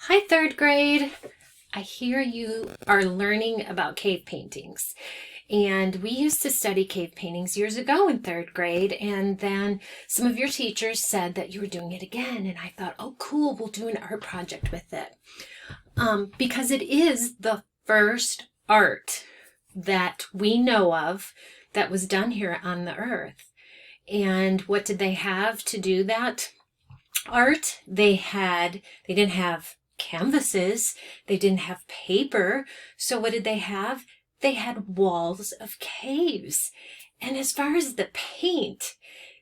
Hi, third grade. I hear you are learning about cave paintings. And we used to study cave paintings years ago in third grade. And then some of your teachers said that you were doing it again. And I thought, oh, cool, we'll do an art project with it. Because it is the first art that we know of that was done here on the earth. And what did they have to do that art? They didn't have canvases, they didn't have paper. So what did they have? They had walls of caves. And as far as the paint,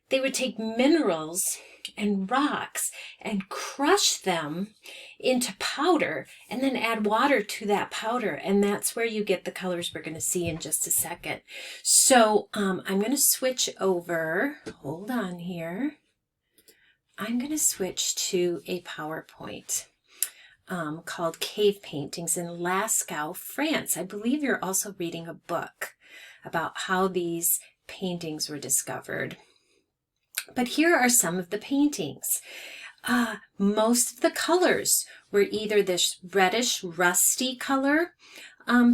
they would take minerals and rocks and crush them into powder and then add water to that powder. And that's where you get the colors we're going to see in just a second. So I'm going to switch over. Hold on here. I'm going to switch to a PowerPoint called Cave Paintings in Lascaux, France. I believe you're also reading a book about how these paintings were discovered. But here are some of the paintings. Most of the colors were either this reddish rusty color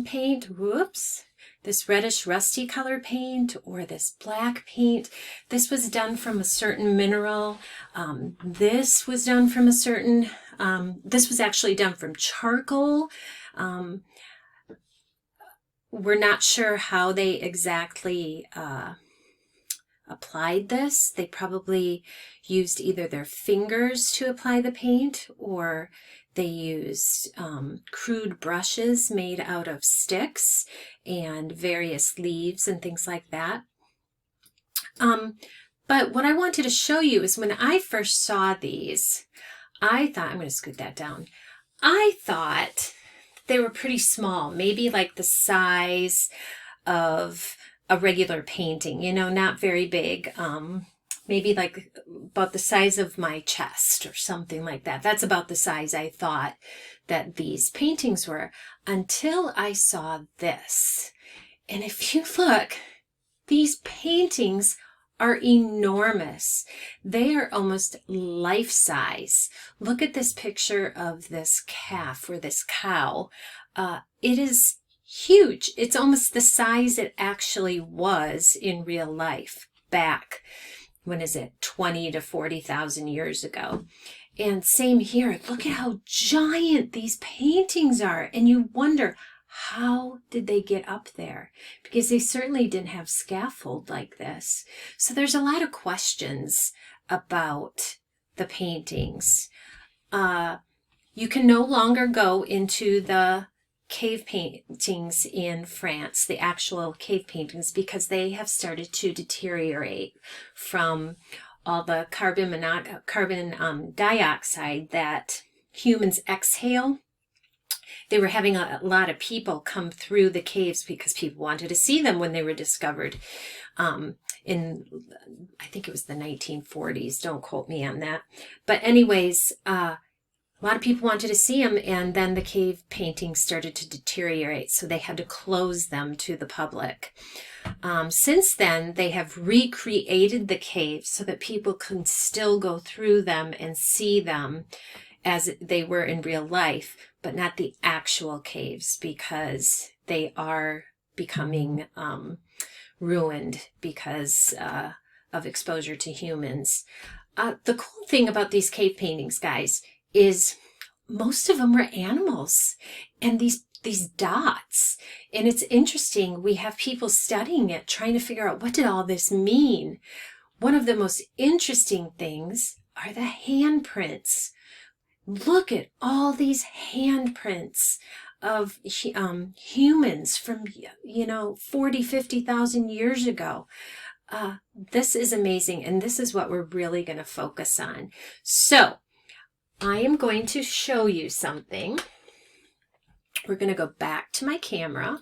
paint, this reddish rusty color paint, or this black paint. This was done from a certain mineral. This was done from a certain, this was actually done from charcoal. We're not sure how they exactly applied this. They probably used either their fingers to apply the paint, or they used crude brushes made out of sticks and various leaves and things like that. But what I wanted to show you is when I first saw these, I thought, I'm going to scoot that down. I thought they were pretty small, maybe like the size of a regular painting, you know, not very big, maybe like about the size of my chest or something like that. That's about the size I thought that these paintings were, until I saw this. And if you look, these paintings are enormous. They are almost life size. Look at this picture of this calf or this cow. It is huge. It's almost the size it actually was in real life back, when is it, 20 to 40,000 years ago. And same here. Look at how giant these paintings are. And you wonder, how did they get up there? Because they certainly didn't have scaffold like this. So there's a lot of questions about the paintings. You can no longer go into the cave paintings in France, the actual cave paintings, because they have started to deteriorate from all the carbon dioxide that humans exhale. They were having a lot of people come through the caves because people wanted to see them when they were discovered in, I think it was the 1940s. Don't quote me on that. But anyways, a lot of people wanted to see them, and then the cave paintings started to deteriorate, so they had to close them to the public. Since then, they have recreated the caves so that people can still go through them and see them as they were in real life, but not the actual caves, because they are becoming ruined because of exposure to humans. The cool thing about these cave paintings, guys, is most of them were animals, and these dots. And it's interesting, we have people studying it, trying to figure out, what did all this mean? One of the most interesting things are the handprints. Look at all these handprints of humans from, 40, 50,000 years ago. This is amazing, and this is what we're really going to focus on. So I am going to show you something. We're going to go back to my camera.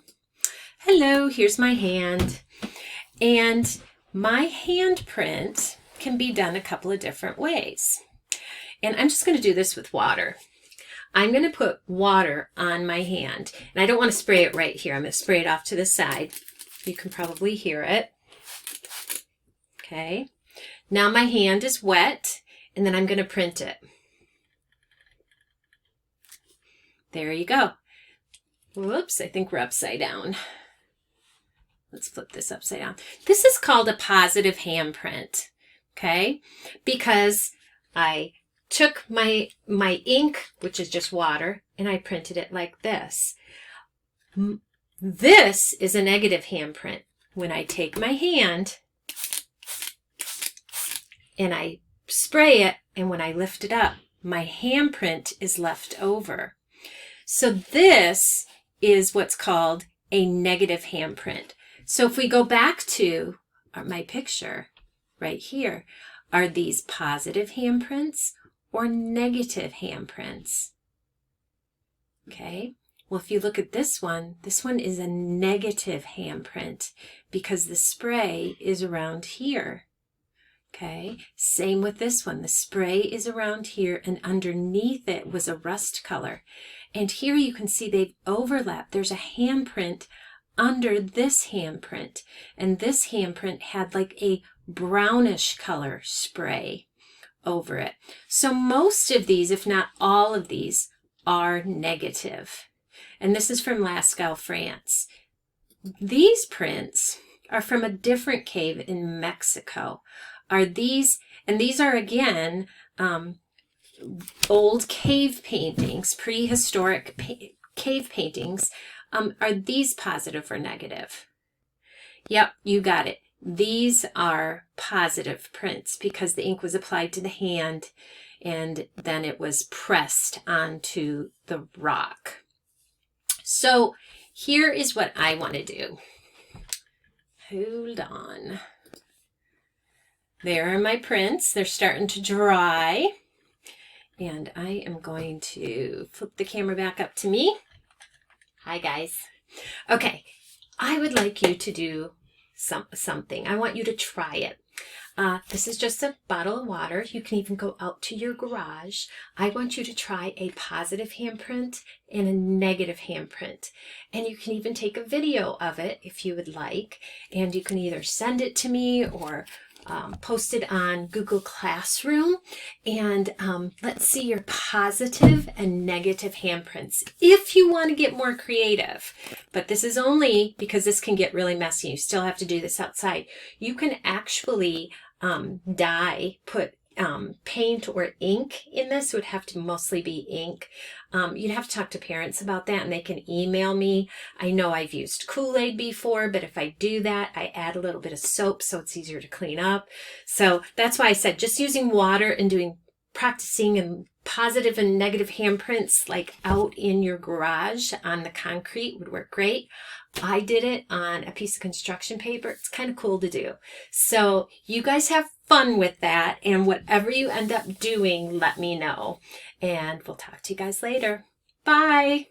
Hello, here's my hand. And my handprint can be done a couple of different ways. And I'm just going to do this with water. I'm going to put water on my hand. And I don't want to spray it right here. I'm going to spray it off to the side. You can probably hear it. Okay. Now my hand is wet, and then I'm going to print it. There you go. Whoops, I think we're upside down. Let's flip this upside down. This is called a positive handprint, okay? Because I took my ink, which is just water, and I printed it like this. This is a negative handprint. When I take my hand and I spray it, and when I lift it up, my handprint is left over. So this is what's called a negative handprint. So if we go back to my picture right here, are these positive handprints or negative handprints? Okay. Well, if you look at this one is a negative handprint because the spray is around here. Okay, same with this one. The spray is around here and underneath it was a rust color. And here you can see they've overlapped. There's a handprint under this handprint. And this handprint had like a brownish color spray over it. So most of these, if not all of these, are negative. And this is from Lascaux, France. These prints are from a different cave in Mexico. These are again old cave paintings, prehistoric cave paintings. Are these positive or negative? Yep, you got it. These are positive prints because the ink was applied to the hand and then it was pressed onto the rock. So here is what I want to do. Hold on. There are my prints. They're starting to dry. And I am going to flip the camera back up to me. Hi, guys. Okay, I would like you to do something. I want you to try it. This is just a bottle of water. You can even go out to your garage. I want you to try a positive handprint and a negative handprint. And you can even take a video of it if you would like. And you can either send it to me or post it on Google Classroom. And let's see your positive and negative handprints if you want to get more creative. But this is only because this can get really messy. You still have to do this outside. You can actually put paint or ink in this. It would have to mostly be ink. You'd have to talk to parents about that and they can email me. I know I've used Kool-Aid before, but if I do that, I add a little bit of soap so it's easier to clean up. So that's why I said just using water and practicing and positive and negative handprints like out in your garage on the concrete would work great. I did it on a piece of construction paper. It's kind of cool to do. So you guys have fun with that, and whatever you end up doing, let me know. And we'll talk to you guys later. Bye.